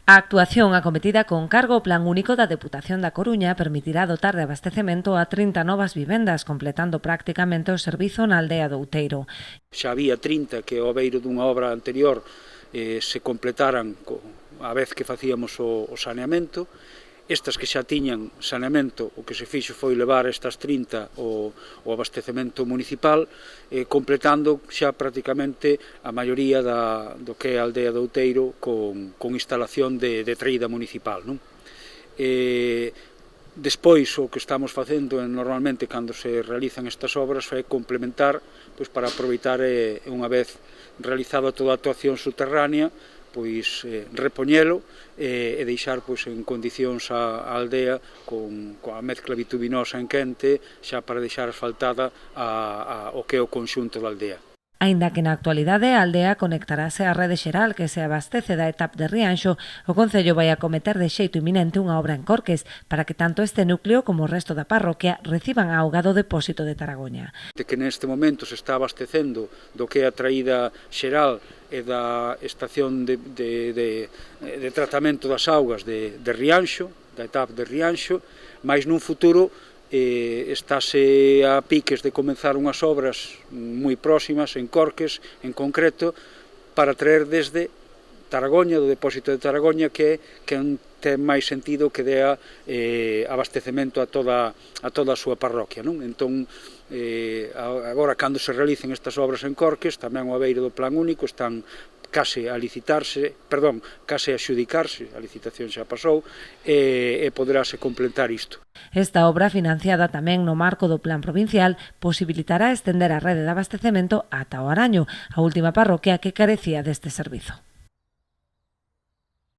A actuación acometida con cargo ao Plan Único da Deputación da Coruña permitirá dotar de abastecemento a 30 novas vivendas, completando prácticamente o servizo na aldea do Outeiro. Xa había 30 que ao beiro dunha obra anterior se completaran a vez que facíamos o saneamento. Estas que xa tiñan saneamento, o que se fixo foi levar estas 30 o abastecemento municipal, completando xa prácticamente a maioría do que é a aldea do Outeiro con instalación de traída municipal, non? Despois, o que estamos facendo normalmente cando se realizan estas obras é complementar, pois, para aproveitar unha vez realizada toda a actuación subterránea, pois repoñelo e deixar pois en condicións a aldea coa mezcla bitubinosa en quente, xa para deixar asfaltada o que é o conxunto da aldea. Aínda que na actualidade a aldea conectarase á rede xeral que se abastece da etapa de Rianxo, o Concello vai acometer de xeito inminente unha obra en Corques para que tanto este núcleo como o resto da parroquia reciban a auga do depósito de Taragoña. Que neste momento se está abastecendo do que é a traída xeral e da estación de tratamento das augas de Rianxo, da etapa de Rianxo, mas nun futuro estáse a piques de comenzar unhas obras moi próximas en Corques, en concreto, para traer desde Taragoña, do depósito de Taragoña, que ten máis sentido que dea abastecemento a toda a súa parroquia, non? Entón, agora, cando se realicen estas obras en Corques, tamén ao beiro do Plan Único, están case a xudicarse, a licitación xa pasou, e poderase completar isto. Esta obra, financiada tamén no marco do Plan Provincial, posibilitará estender a rede de abastecemento ata o Araño, a última parroquia que carecía deste servizo.